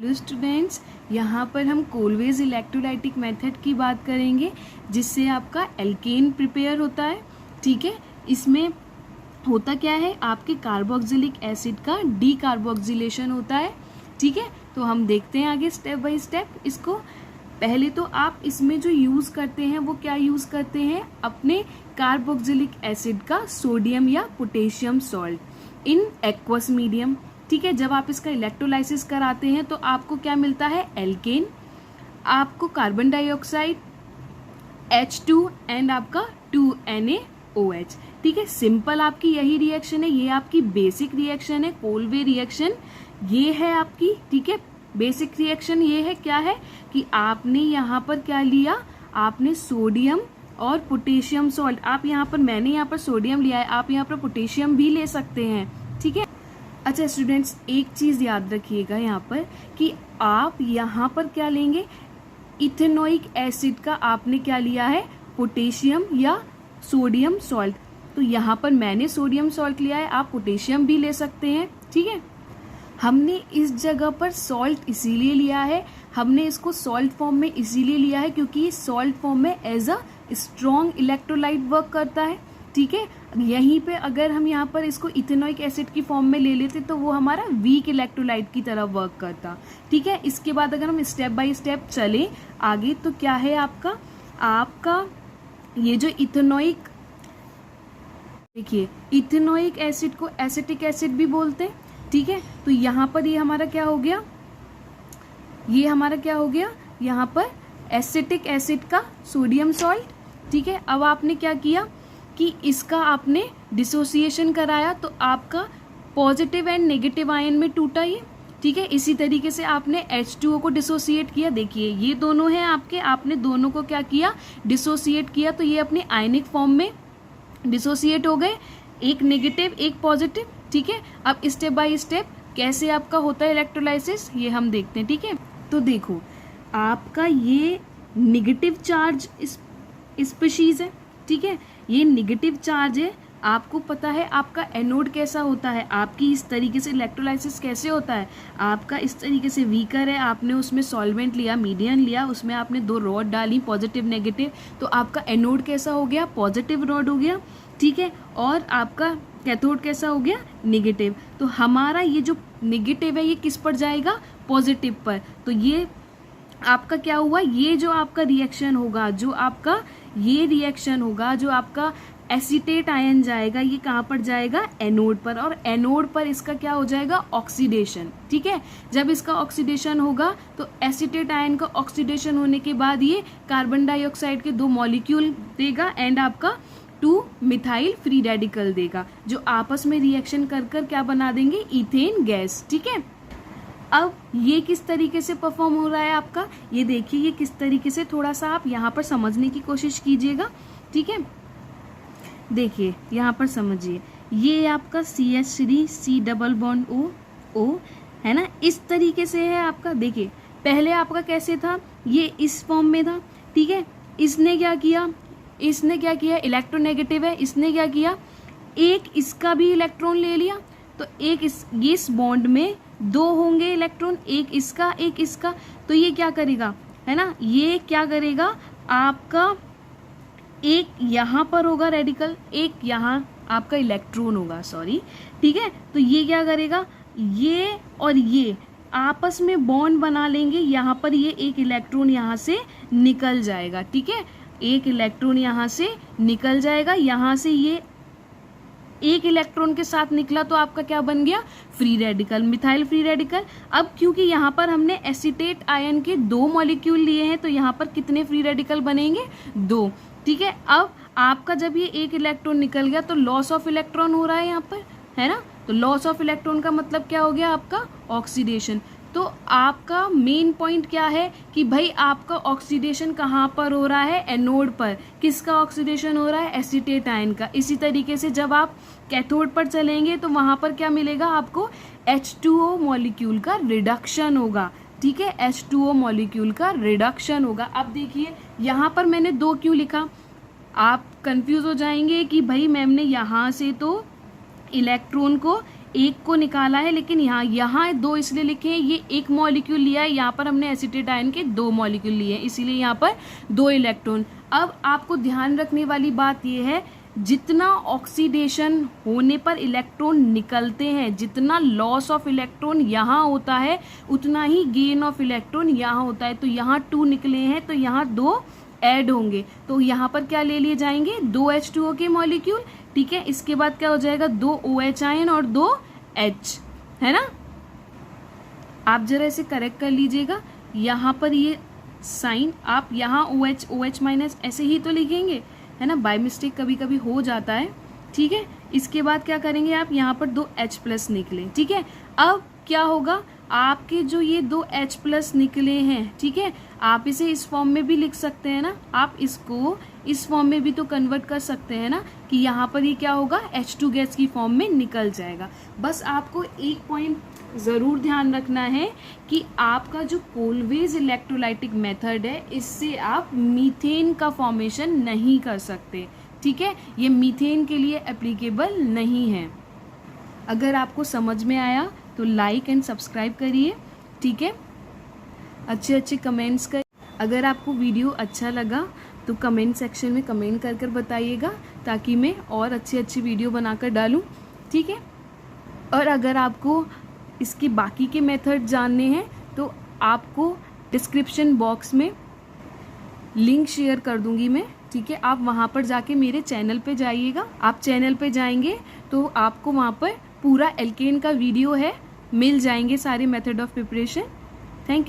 Hello students, यहाँ पर हम कोलवेज इलेक्ट्रोलाइटिक मेथड की बात करेंगे जिससे आपका एल्केन प्रिपेयर होता है। ठीक है, इसमें होता क्या है, आपके कार्बोक्सिलिक एसिड का डीकार्बोक्सिलेशन होता है। ठीक है, तो हम देखते हैं आगे स्टेप बाय स्टेप इसको। पहले तो आप इसमें जो यूज़ करते हैं वो क्या यूज़ करते हैं, अपने कार्बोक्सिलिक एसिड का सोडियम या potassium salt in aqueous medium. ठीक है, जब आप इसका इलेक्ट्रोलाइसिस कराते हैं तो आपको क्या मिलता है, एल्केन, आपको कार्बन डाइऑक्साइड H2 एंड आपका 2NaOH। ठीक है, सिंपल आपकी यही रिएक्शन है, ये आपकी बेसिक रिएक्शन है, कोलवे रिएक्शन ये है आपकी। ठीक है, बेसिक रिएक्शन ये है, क्या है कि आपने यहाँ पर क्या लिया, आपने सोडियम और पोटेशियम सॉल्ट, आप यहाँ पर, मैंने यहाँ पर सोडियम लिया है, आप यहाँ पर पोटेशियम भी ले सकते हैं। ठीक है, अच्छा स्टूडेंट्स, एक चीज़ याद रखिएगा यहाँ पर कि आप यहाँ पर क्या लेंगे, इथेनोइक एसिड का आपने क्या लिया है, पोटेशियम या सोडियम सॉल्ट। तो यहाँ पर मैंने सोडियम सॉल्ट लिया है, आप पोटेशियम भी ले सकते हैं। ठीक है, हमने इस जगह पर सॉल्ट इसीलिए लिया है, हमने इसको सॉल्ट फॉर्म में इसीलिए लिया है क्योंकि ये सॉल्ट फॉर्म में as a strong electrolyte work करता है। ठीक है, यहीं पे अगर हम यहाँ पर इसको इथेनोइक एसिड की फॉर्म में ले लेते तो वो हमारा वीक इलेक्ट्रोलाइट की तरह वर्क करता। ठीक है, इसके बाद अगर हम स्टेप बाय स्टेप चले आगे तो क्या है आपका ये जो इथेनोइक, देखिए इथेनोइक एसिड को एसिटिक एसिड भी बोलते हैं। ठीक है, तो यहाँ पर ये हमारा क्या हो गया, ये हमारा क्या हो गया, यहाँ पर एसिटिक एसिड का सोडियम सॉल्ट। ठीक है, अब आपने क्या किया कि इसका आपने डिसोसिएशन कराया तो आपका पॉजिटिव एंड नेगेटिव आयन में टूटा ये। ठीक है, इसी तरीके से आपने H2O को डिसोसिएट किया, देखिए ये दोनों हैं आपके, आपने दोनों को क्या किया, डिसोसिएट किया, तो ये अपने आयनिक फॉर्म में डिसोसिएट हो गए, एक नेगेटिव एक पॉजिटिव। ठीक है, अब स्टेप बाय स्टेप कैसे आपका होता है इलेक्ट्रोलाइसिस ये हम देखते हैं। ठीक है, तो देखो आपका ये निगेटिव चार्ज स्पीशीज है। ठीक है, ये निगेटिव चार्ज है, आपको पता है आपका एनोड कैसा होता है, आपकी इस तरीके से इलेक्ट्रोलाइसिस कैसे होता है, आपका इस तरीके से बीकर है, आपने उसमें सॉल्वेंट लिया, मीडियम लिया, उसमें आपने 2 रॉड डाली पॉजिटिव नेगेटिव, तो आपका एनोड कैसा हो गया, पॉजिटिव रॉड हो गया। ठीक है, और आपका कैथोड कैसा हो गया, नेगेटिव। तो हमारा ये जो नेगेटिव है ये किस पर जाएगा, पॉजिटिव पर। तो ये आपका क्या हुआ, ये जो आपका रिएक्शन होगा, जो आपका ये रिएक्शन होगा, जो आपका एसीटेट आयन जाएगा, ये कहाँ पर जाएगा, एनोड पर, और एनोड पर इसका क्या हो जाएगा, ऑक्सीडेशन। ठीक है, जब इसका ऑक्सीडेशन होगा तो एसीटेट आयन का ऑक्सीडेशन होने के बाद ये कार्बन डाइऑक्साइड के 2 मॉलिक्यूल देगा एंड आपका 2 मिथाइल फ्री रेडिकल देगा, जो आपस में रिएक्शन कर कर क्या बना देंगे, इथेन गैस। ठीक है, अब ये किस तरीके से परफॉर्म हो रहा है आपका, ये देखिए ये किस तरीके से, थोड़ा सा आप यहाँ पर समझने की कोशिश कीजिएगा। ठीक है, देखिए यहाँ पर समझिए, ये आपका CH3 C double bond O है ना, इस तरीके से है आपका। देखिए पहले आपका कैसे था, ये इस फॉर्म में था। ठीक है, इसने क्या किया, इलेक्ट्रोनेगेटिव है, इसने क्या किया, एक इसका भी इलेक्ट्रॉन ले लिया, तो एक इस बॉन्ड में 2 होंगे इलेक्ट्रॉन, एक इसका, तो ये क्या करेगा, है ना, ये क्या करेगा, आपका एक यहाँ पर होगा रेडिकल, एक यहाँ आपका इलेक्ट्रॉन होगा, सॉरी। ठीक है, तो ये क्या करेगा, ये और ये आपस में बॉन्ड बना लेंगे, यहाँ पर ये एक इलेक्ट्रॉन यहाँ से निकल जाएगा। ठीक है, एक इलेक्ट्रॉन यहाँ से निकल जाएगा, यहाँ से ये एक इलेक्ट्रॉन के साथ निकला तो आपका क्या बन गया, free radical, methyl free radical. अब क्योंकि यहाँ पर हमने एसीटेट आयन के 2 मॉलिक्यूल लिए हैं तो यहाँ पर कितने फ्री रेडिकल बनेंगे, 2। ठीक है, अब आपका जब ये एक इलेक्ट्रॉन निकल गया तो लॉस ऑफ इलेक्ट्रॉन हो रहा है यहाँ पर, है ना, तो लॉस ऑफ इलेक्ट्रॉन का मतलब क्या हो गया, आपका ऑक्सीडेशन। तो आपका मेन पॉइंट क्या है कि भाई आपका ऑक्सीडेशन कहाँ पर हो रहा है, एनोड पर। किसका ऑक्सीडेशन हो रहा है, एसीटेट आयन का। इसी तरीके से जब आप कैथोड पर चलेंगे तो वहाँ पर क्या मिलेगा आपको, H2O मॉलिक्यूल का रिडक्शन होगा। ठीक है, H2O मॉलिक्यूल का रिडक्शन होगा। अब देखिए यहाँ पर मैंने 2 क्यों लिखा, आप कंफ्यूज हो जाएंगे कि भाई मैम ने यहाँ से तो इलेक्ट्रॉन को एक को निकाला है, लेकिन यहाँ 2 इसलिए लिखे हैं, ये एक मॉलिक्यूल लिया है, यहाँ पर हमने एसिटेट आयन के 2 मॉलिक्यूल लिए हैं, इसीलिए यहाँ पर 2 इलेक्ट्रॉन। अब आपको ध्यान रखने वाली बात ये है, जितना ऑक्सीडेशन होने पर इलेक्ट्रॉन निकलते हैं, जितना लॉस ऑफ इलेक्ट्रॉन यहाँ होता है, उतना ही गेन ऑफ इलेक्ट्रॉन यहाँ होता है। तो यहाँ 2 निकले हैं, तो यहाँ 2 ऐड होंगे, तो यहाँ पर क्या ले लिए जाएंगे, 2 H2O के मॉलिक्यूल, ठीक है। इसके बाद क्या हो जाएगा, 2 OH आयन और 2 H, है ना। आप जरा इसे करेक्ट कर लीजिएगा, यहाँ पर ये साइन आप यहाँ OH माइनस ऐसे ही तो लिखेंगे, है ना, बाय मिस्टेक कभी कभी हो जाता है, ठीक है। इसके बाद क्या करेंगे आप, यहाँ पर 2 H+ निकले, ठीक है। अब क्या होगा, आपके जो ये 2 H+ निकले हैं, ठीक है, आप इसे इस फॉर्म में भी लिख सकते हैं ना, आप इसको इस फॉर्म में भी तो कन्वर्ट कर सकते हैं ना, कि यहाँ पर ये क्या होगा, H2 गैस की फॉर्म में निकल जाएगा। बस आपको एक पॉइंट ज़रूर ध्यान रखना है कि आपका जो कोलवेज इलेक्ट्रोलाइटिक मेथड है, इससे आप मीथेन का फॉर्मेशन नहीं कर सकते, ठीक है। ये मीथेन के लिए एप्लीकेबल नहीं है। अगर आपको समझ में आया तो लाइक एंड सब्सक्राइब करिए, ठीक है। अच्छे कमेंट्स कर, अगर आपको वीडियो अच्छा लगा तो कमेंट सेक्शन में कमेंट कर बताइएगा, ताकि मैं और अच्छी वीडियो बनाकर डालूं, ठीक है। और अगर आपको इसके बाकी के मेथड जानने हैं तो आपको डिस्क्रिप्शन बॉक्स में लिंक शेयर कर दूंगी मैं, ठीक है। आप वहाँ पर जाके मेरे चैनल पे जाइएगा, आप चैनल पे जाएंगे तो आपको वहाँ पर पूरा एल्केन का वीडियो है, मिल जाएंगे सारे method of preparation. Thank you.